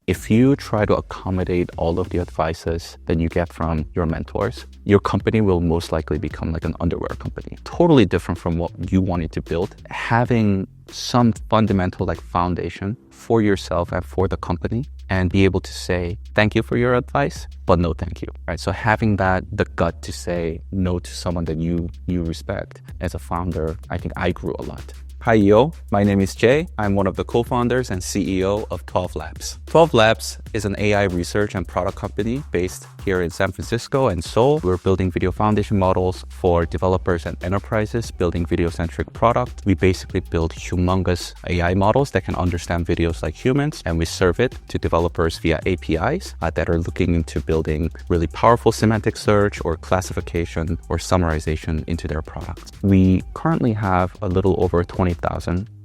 If you try to accommodate all of the advices that you get from your mentors, your company will most likely become like an underwear company. Totally different from what you wanted to build. Having some fundamental like foundation for yourself and for the company, and be able to say, thank you for your advice, but no thank you, right? So having the gut to say no to someone that you respect as a founder, I think I grew a lot. Hi, yo. My name is Jae. I'm one of the co-founders and CEO of 12 Labs. 12 Labs is an AI research and product company based here in San Francisco and Seoul. We're building video foundation models for developers and enterprises, building video-centric product. We basically build humongous AI models that can understand videos like humans, and we serve it to developers via APIs that are looking into building really powerful semantic search or classification or summarization into their products. We currently have a little over 20,000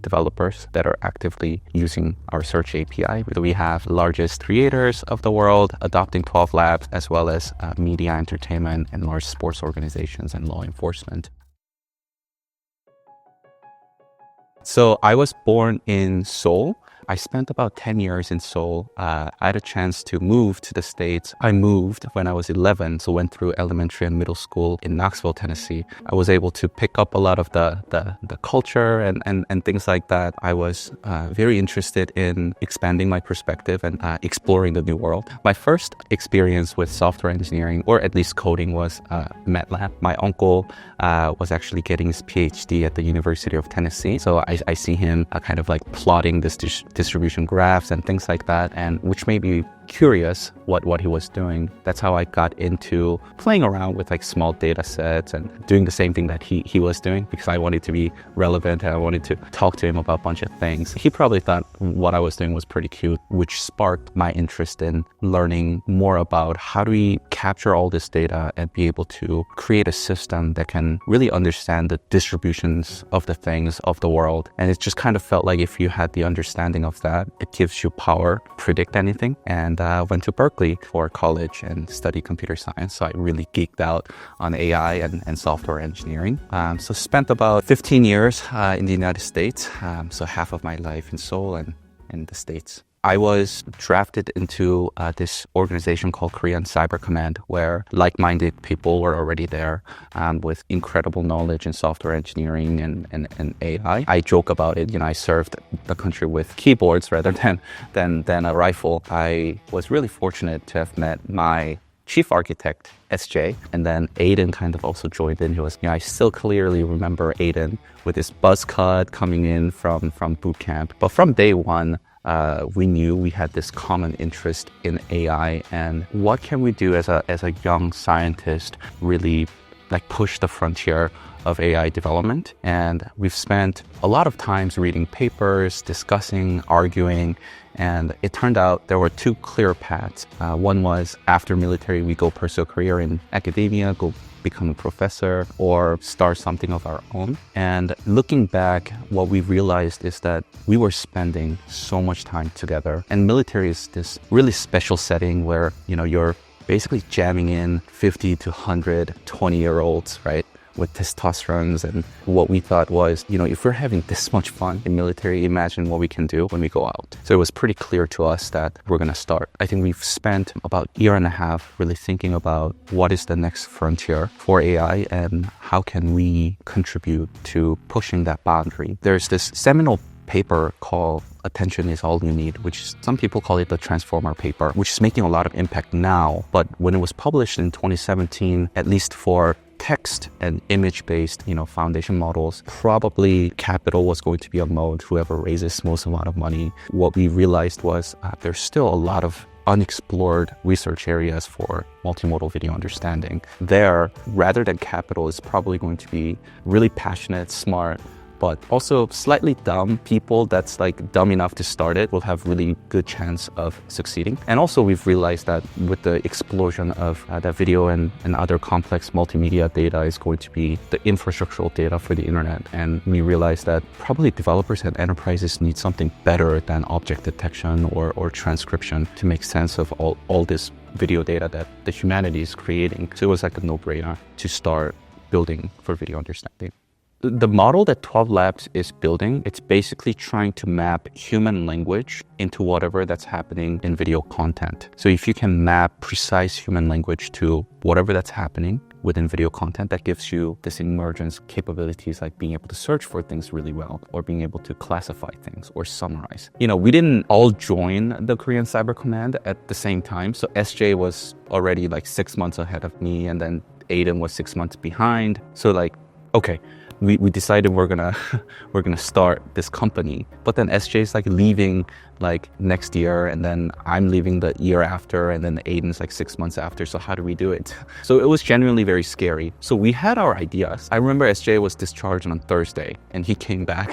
developers that are actively using our search API. We have largest creators of the world adopting 12 Labs, as well as media, entertainment, and large sports organizations and law enforcement. So I was born in Seoul. I spent about 10 years in Seoul. I had a chance to move to the States. I moved when I was 11, so went through elementary and middle school in Knoxville, Tennessee. I was able to pick up a lot of the culture and things like that. I was very interested in expanding my perspective and exploring the new world. My first experience with software engineering, or at least coding, was MATLAB. My uncle was actually getting his PhD at the University of Tennessee. So I see him kind of like plotting this distribution graphs and things like that, and which made me curious what he was doing. That's how I got into playing around with like small data sets and doing the same thing that he was doing, because I wanted to be relevant and I wanted to talk to him about a bunch of things. He probably thought what I was doing was pretty cute, which sparked my interest in learning more about how do we capture all this data and be able to create a system that can really understand the distributions of the things of the world. And it just kind of felt like if you had the understanding of that, it gives you power to predict anything. And went to Berkeley for college and studied computer science. So I really geeked out on AI and software engineering. So spent about 15 years in the United States. So half of my life in Seoul and in the States. I was drafted into this organization called Korean Cyber Command, where like-minded people were already there with incredible knowledge in software engineering and AI. I joke about it. I served the country with keyboards rather than a rifle. I was really fortunate to have met my chief architect, SJ, and then Aiden kind of also joined in. I still clearly remember Aiden with his buzz cut coming in from boot camp. But from day one, we knew we had this common interest in AI, and what can we do as a young scientist really like push the frontier of AI development. And we've spent a lot of times reading papers, discussing, arguing, and it turned out there were two clear paths. One was after military, we go pursue a career in academia, go become a professor, or start something of our own. And looking back, what we realized is that we were spending so much time together. And military is this really special setting where, you're basically jamming in 50 to 100 20-year-olds, right? With testosterone. And what we thought was, if we're having this much fun in military, imagine what we can do when we go out. So it was pretty clear to us that we're going to start. I think we've spent about a year and a half really thinking about what is the next frontier for AI and how can we contribute to pushing that boundary. There's this seminal paper called Attention is All You Need, which some people call it the Transformer paper, which is making a lot of impact now. But when it was published in 2017, at least for text and image-based, foundation models, probably capital was going to be a mode, whoever raises most amount of money. What we realized was there's still a lot of unexplored research areas for multimodal video understanding. There, rather than capital, is probably going to be really passionate, smart, but also slightly dumb people that's like dumb enough to start it will have really good chance of succeeding. And also we've realized that with the explosion of that video and other complex multimedia data is going to be the infrastructural data for the internet. And we realized that probably developers and enterprises need something better than object detection or transcription to make sense of all this video data that the humanity is creating. So it was like a no-brainer to start building for video understanding. The model that 12 Labs is building, it's basically trying to map human language into whatever that's happening in video content. So if you can map precise human language to whatever that's happening within video content, that gives you this emergence capabilities like being able to search for things really well, or being able to classify things or summarize. We didn't all join the Korean Cyber Command at the same time. So SJ was already like 6 months ahead of me, and then Aiden was 6 months behind. So like, okay, we decided we're gonna start this company, but then SJ is like leaving like next year, and then I'm leaving the year after, and then Aiden's like 6 months after. So how do we do it? So it was genuinely very scary. So we had our ideas. I remember SJ was discharged on Thursday, and he came back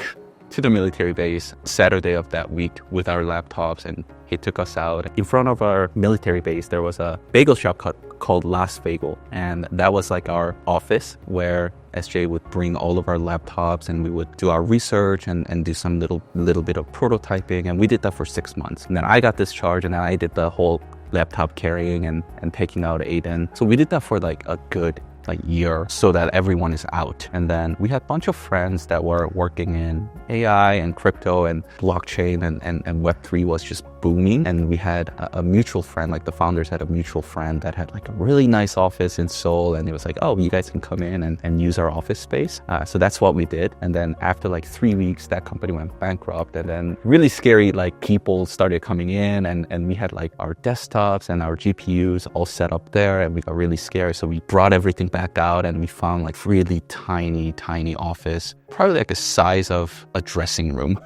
to the military base Saturday of that week with our laptops, and he took us out. In front of our military base, there was a bagel shop called Last Bagel, and that was like our office where SJ would bring all of our laptops, and we would do our research and do some little bit of prototyping, and we did that for 6 months. And then I got discharged, and then I did the whole laptop carrying and taking out Aiden. So we did that for like a good year, so that everyone is out. And then we had a bunch of friends that were working in AI and crypto and blockchain, and Web3 was just booming. And we had a mutual friend, like the founders had a mutual friend that had like a really nice office in Seoul, and it was like, oh, you guys can come in and use our office space. So that's what we did. And then after like 3 weeks, that company went bankrupt, and then really scary like people started coming in, and we had like our desktops and our GPUs all set up there, and we got really scared. So we brought everything back out, and we found like really tiny office, probably like the size of a dressing room.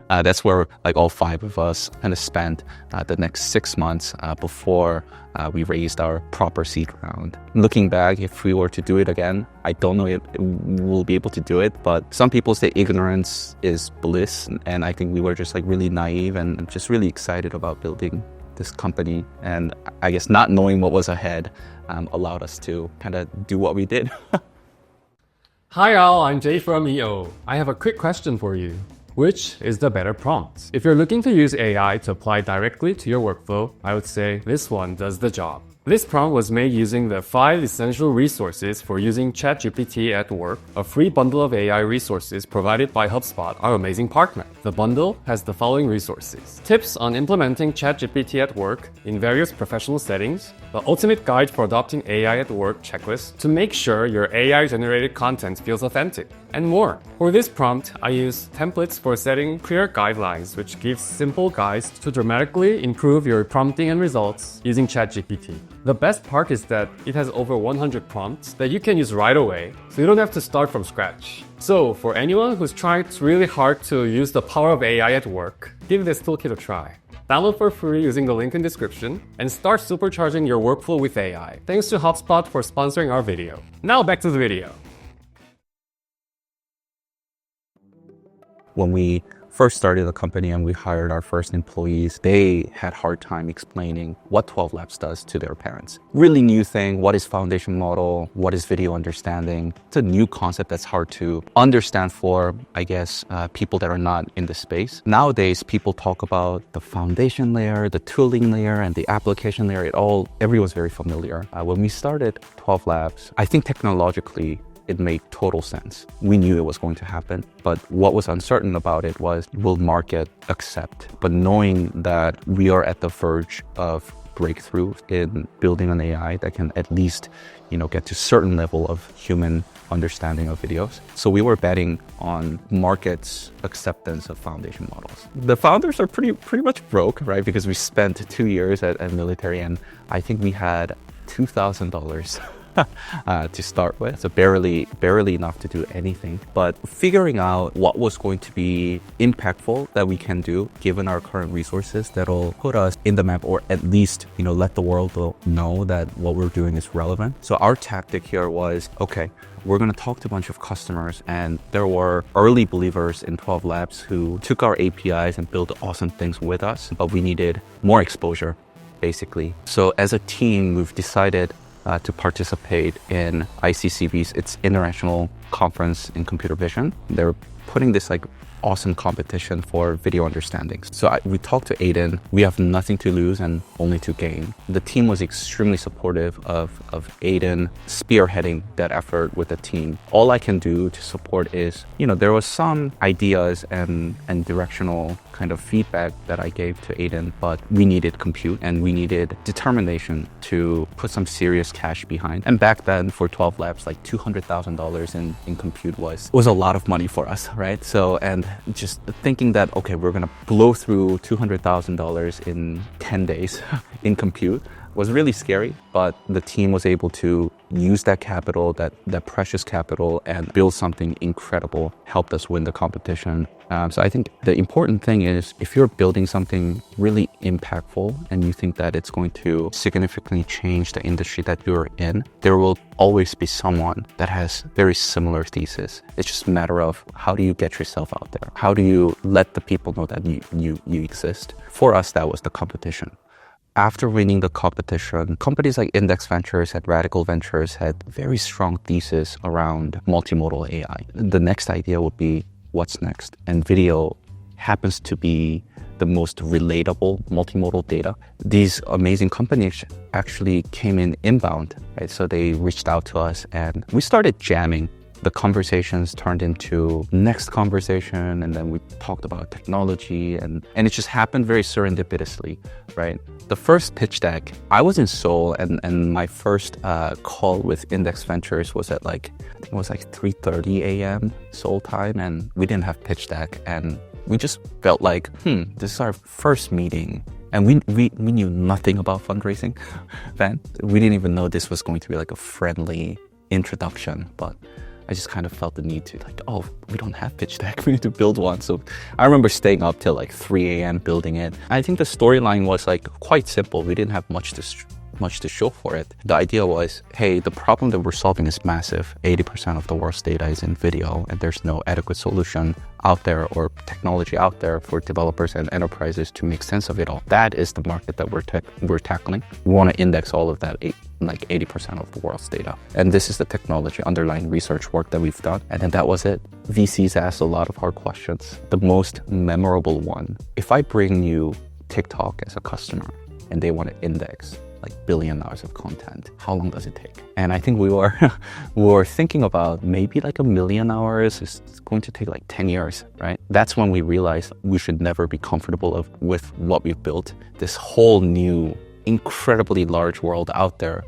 That's where like all 5 of us kind of spent the next 6 months before we raised our proper seed round. Looking back, if we were to do it again, I don't know if we'll be able to do it, but some people say ignorance is bliss, and I think we were just like really naive and just really excited about building this company. And I guess not knowing what was ahead allowed us to kind of do what we did. Hi all, I'm Jay from EO. I have a quick question for you. Which is the better prompt? If you're looking to use AI to apply directly to your workflow, I would say this one does the job. This prompt was made using the 5 essential resources for using ChatGPT at work, a free bundle of AI resources provided by HubSpot, our amazing partner. The bundle has the following resources: tips on implementing ChatGPT at work in various professional settings, the ultimate guide for adopting AI at work checklist to make sure your AI-generated content feels authentic, and more. For this prompt, I use templates for setting clear guidelines, which gives simple guides to dramatically improve your prompting and results using ChatGPT. The best part is that it has over 100 prompts that you can use right away, so you don't have to start from scratch. So for anyone who's trying really hard to use the power of AI at work, give this toolkit a try. Download for free using the link in description and start supercharging your workflow with AI. Thanks to HubSpot for sponsoring our video. Now back to the video. When we first started the company and we hired our first employees, they had a hard time explaining what 12 Labs does to their parents. Really new thing. What is foundation model? What is video understanding? It's a new concept that's hard to understand for, I guess, people that are not in the space. Nowadays, people talk about the foundation layer, the tooling layer, and the application layer. Everyone's very familiar. When we started 12 Labs, I think technologically, it made total sense. We knew it was going to happen, but what was uncertain about it was, will market accept? But knowing that we are at the verge of breakthrough in building an AI that can at least, get to certain level of human understanding of videos. So we were betting on market's acceptance of foundation models. The founders are pretty much broke, right? Because we spent 2 years at military, and I think we had $2,000 to start with, so barely enough to do anything. But figuring out what was going to be impactful that we can do given our current resources that'll put us in the map, or at least let the world know that what we're doing is relevant. So our tactic here was, okay, we're going to talk to a bunch of customers, and there were early believers in 12 Labs who took our APIs and built awesome things with us, but we needed more exposure, basically. So as a team, we've decided to participate in ICCV's, its International Conference in Computer Vision. They're putting this awesome competition for video understanding. So we talked to Aiden. We have nothing to lose and only to gain. The team was extremely supportive of Aiden spearheading that effort with the team. All I can do to support is, there was some ideas and directional kind of feedback that I gave to Aiden, but we needed compute and we needed determination to put some serious cash behind. And back then for 12 Labs, like $200,000 in compute was a lot of money for us, right? So, and just thinking that, okay, we're gonna blow through $200,000 in 10 days in compute was really scary, but the team was able to use that capital, that precious capital, and build something incredible, helped us win the competition. So I think the important thing is if you're building something really impactful and you think that it's going to significantly change the industry that you're in, there will always be someone that has very similar thesis. It's just a matter of how do you get yourself out there? How do you let the people know that you exist? For us, that was the competition. After winning the competition, companies like Index Ventures and Radical Ventures had very strong thesis around multimodal AI. The next idea would be, what's next? And video happens to be the most relatable multimodal data. These amazing companies actually came in inbound, right? So they reached out to us and we started jamming. The conversations turned into next conversation, and then we talked about technology, and it just happened very serendipitously, right? The first pitch deck, I was in Seoul, and my first call with Index Ventures was at I think it was 3:30 a.m. Seoul time, and we didn't have pitch deck, and we just felt like, this is our first meeting. And we knew nothing about fundraising then. We didn't even know this was going to be like a friendly introduction, but I just kind of felt the need to we don't have pitch deck, we need to build one. So I remember staying up till 3 a.m. building it. I think the storyline was quite simple. We didn't have much to show for it. The idea was, hey, the problem that we're solving is massive. 80% of the world's data is in video, and there's no adequate solution out there or technology out there for developers and enterprises to make sense of it all. That is the market that we're tackling. We want to index all of that, 80% of the world's data. And this is the technology underlying research work that we've done. And then that was it. VCs asked a lot of hard questions. The most memorable one, if I bring you TikTok as a customer and they want to index billion hours of content, how long does it take? And I think we were thinking about maybe 1 million hours is going to take 10 years, right? That's when we realized we should never be comfortable with what we've built. This whole new, incredibly large world out there,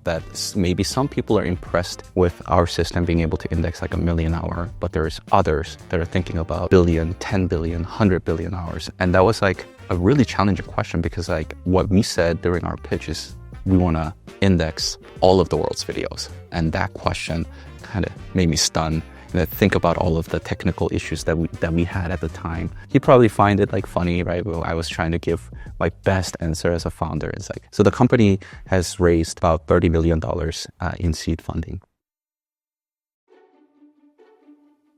that maybe some people are impressed with our system being able to index 1 million hours, but there's others that are thinking about billion, 10 billion, 100 billion hours. And that was a really challenging question because what we said during our pitch is we want to index all of the world's videos. And that question kind of made me stun. And I think about all of the technical issues that we had at the time. You probably find it funny, right? Well, I was trying to give my best answer as a founder. It's so the company has raised about $30 million in seed funding.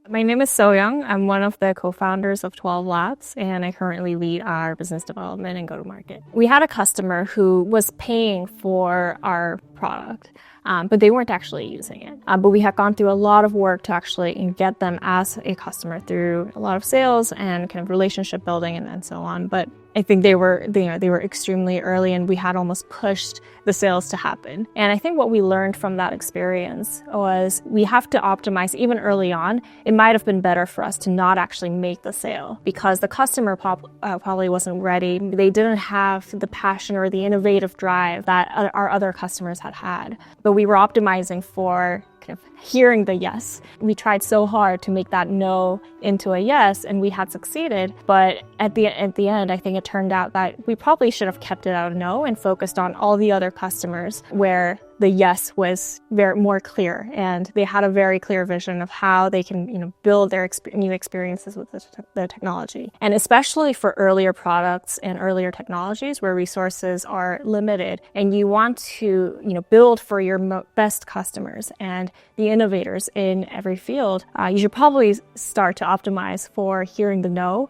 My name is So Young. I'm one of the co-founders of 12 Labs, and I currently lead our business development and go-to-market. We had a customer who was paying for our product, but they weren't actually using it. But we had gone through a lot of work to actually get them as a customer through a lot of sales and kind of relationship building and so on. But I think they were extremely early, and we had almost pushed the sales to happen. And I think what we learned from that experience was we have to optimize even early on. It might have been better for us to not actually make the sale because the customer probably wasn't ready. They didn't have the passion or the innovative drive that our other customers had. But we were optimizing for kind of hearing the yes. We tried so hard to make that no into a yes, and we had succeeded. But at the end, I think it turned out that we probably should have kept it at a no and focused on all the other customers where the yes was more clear, and they had a very clear vision of how they can, build their new experiences with the technology. And especially for earlier products and earlier technologies where resources are limited, and you want to, build for your best customers and the innovators in every field, you should probably start to optimize for hearing the no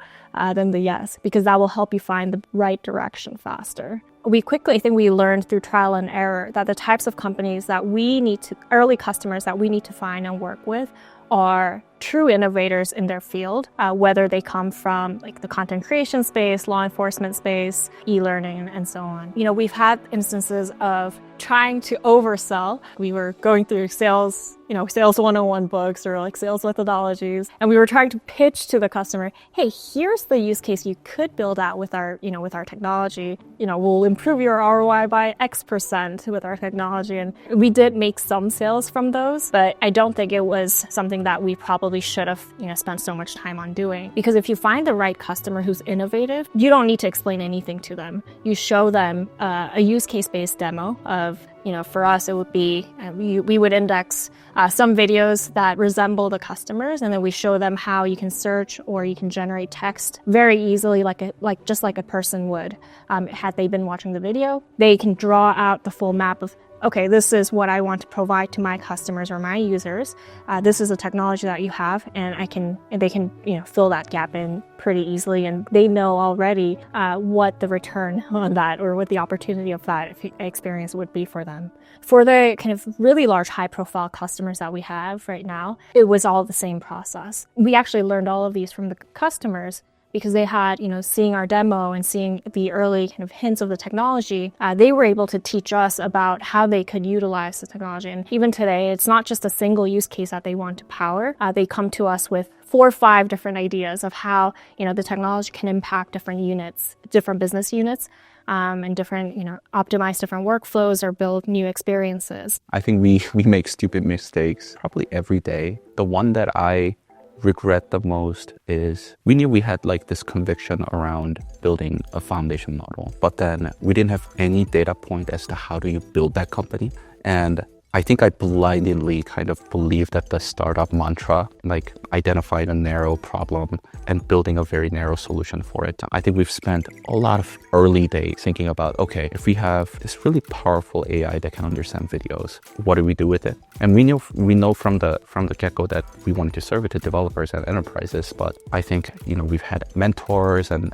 than the yes, because that will help you find the right direction faster. I think we learned through trial and error that the types of companies that early customers that we need to find and work with are true innovators in their field, whether they come from like the content creation space, law enforcement space, e-learning, and so on. We've had instances of trying to oversell. We were going through sales 101 books or like sales methodologies, and we were trying to pitch to the customer, hey, here's the use case you could build out with our technology. We'll improve your ROI by X% with our technology. And we did make some sales from those, but I don't think it was something that we probably should have, spent so much time on doing. Because if you find the right customer who's innovative, you don't need to explain anything to them. You show them a use case-based demo of, for us, it would be, we would index some videos that resemble the customers, and then we show them how you can search or you can generate text very easily, just like a person would. Had they been watching the video, they can draw out the full map of, okay, this is what I want to provide to my customers or my users. This is a technology that you have, and they can fill that gap in pretty easily, and they know already what the return on that or what the opportunity of that experience would be for them. For the kind of really large, high-profile customers that we have right now, it was all the same process. We actually learned all of these from the customers, because they had, seeing our demo and seeing the early kind of hints of the technology, they were able to teach us about how they could utilize the technology. And even today, it's not just a single use case that they want to power. They come to us with 4 or 5 different ideas of how, the technology can impact different units, different business units, and different, optimize different workflows or build new experiences. I think we make stupid mistakes probably every day. The one that I regret the most is we knew we had like this conviction around building a foundation model, but then we didn't have any data point as to how do you build that company. And I think I blindly kind of believed that the startup mantra, like identifying a narrow problem and building a very narrow solution for it. I think we've spent a lot of early days thinking about, okay, if we have this really powerful AI that can understand videos, what do we do with it? And we know from the get-go that we wanted to serve it to developers and enterprises. But I think, we've had mentors and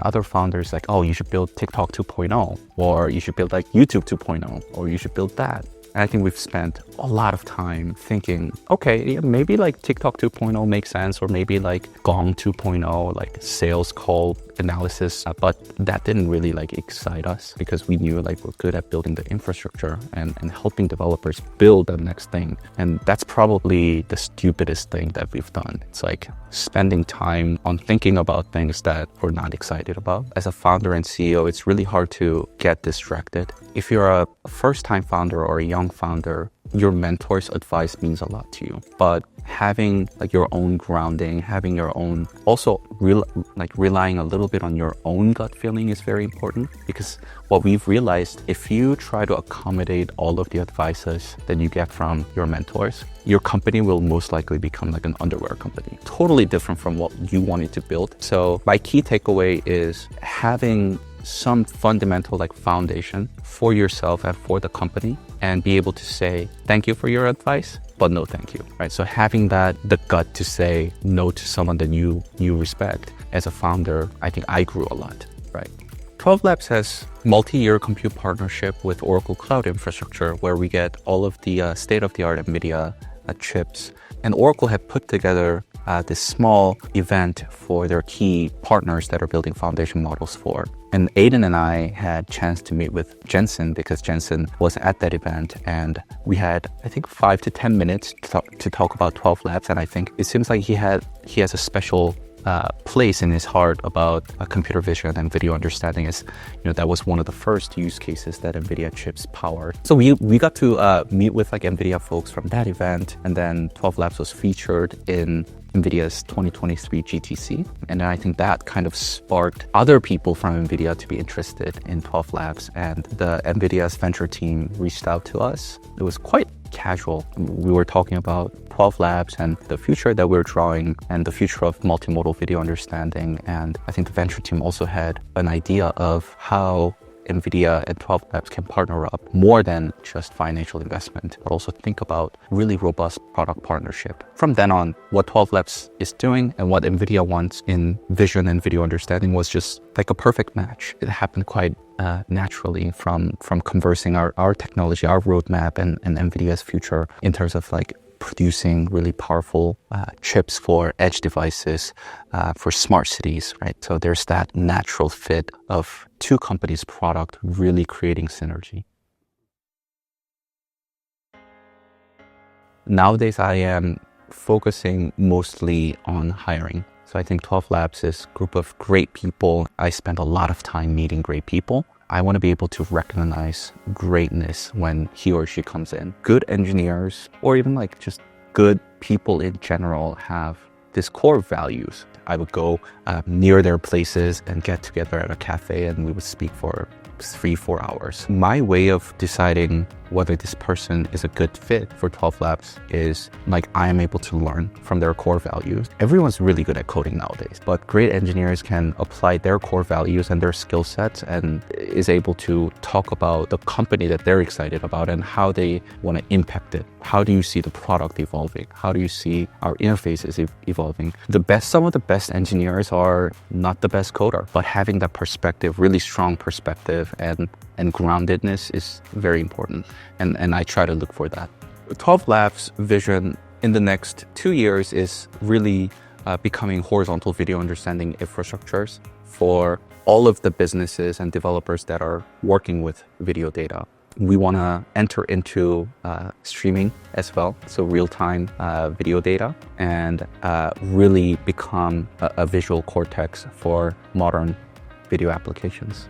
other founders like, oh, you should build TikTok 2.0, or you should build like YouTube 2.0, or you should build that. And I think we've spent a lot of time thinking, okay, maybe like TikTok 2.0 makes sense, or maybe like Gong 2.0, like sales call analysis. But that didn't really like excite us, because we knew like we're good at building the infrastructure and helping developers build the next thing. And that's probably the stupidest thing that we've done. It's like spending time on thinking about things that we're not excited about. As a founder and CEO, it's really hard to get distracted. If you're a first-time founder or a young founder, your mentor's advice means a lot to you. But having like your own grounding, having your own, also relying a little bit on your own gut feeling is very important. Because what we've realized, if you try to accommodate all of the advices that you get from your mentors, your company will most likely become like an underwear company, totally different from what you wanted to build. So my key takeaway is having some fundamental like foundation for yourself and for the company, and be able to say thank you for your advice, but no thank you, right? So having the gut to say no to someone that you respect. As a founder, I think I grew a lot, right? 12 Labs has multi-year compute partnership with Oracle Cloud Infrastructure, where we get all of the state-of-the-art Nvidia chips. And Oracle had put together this small event for their key partners that are building foundation models for. And Aiden and I had a chance to meet with Jensen, because Jensen was at that event, and we had, I think, 5 to 10 minutes to talk about 12 Labs. And I think it seems like he has a special place in his heart about computer vision and video understanding. Is that was one of the first use cases that Nvidia chips powered. So we got to meet with like Nvidia folks from that event, and then 12 Labs was featured in Nvidia's 2023 GTC. And I think that kind of sparked other people from Nvidia to be interested in 12 Labs, and the Nvidia's venture team reached out to us. It was quite casual. We were talking about 12 Labs and the future that we're drawing and the future of multimodal video understanding. And I think the venture team also had an idea of how Nvidia and 12 Labs can partner up more than just financial investment, but also think about really robust product partnership. From then on, what 12 Labs is doing and what Nvidia wants in vision and video understanding was just like a perfect match. It happened quite naturally from conversing our technology, our roadmap, and Nvidia's future in terms of like producing really powerful chips for edge devices, for smart cities, right? So there's that natural fit of two companies' product really creating synergy. Nowadays, I am focusing mostly on hiring. So I think 12 Labs is a group of great people. I spend a lot of time meeting great people. I want to be able to recognize greatness when he or she comes in. Good engineers, or even like just good people in general, have these core values. I would go near their places and get together at a cafe, and we would speak for 3-4 hours. My way of deciding whether this person is a good fit for 12 Labs is like I am able to learn from their core values. Everyone's really good at coding nowadays, but great engineers can apply their core values and their skill sets and is able to talk about the company that they're excited about and how they want to impact it. How do you see the product evolving? How do you see our interfaces evolving? Some of the best engineers are not the best coder, but having that perspective, really strong perspective and groundedness is very important. And I try to look for that. 12 Labs' vision in the next 2 years is really becoming horizontal video understanding infrastructures for all of the businesses and developers that are working with video data. We want to enter into streaming as well, so real-time video data, and really become a visual cortex for modern video applications.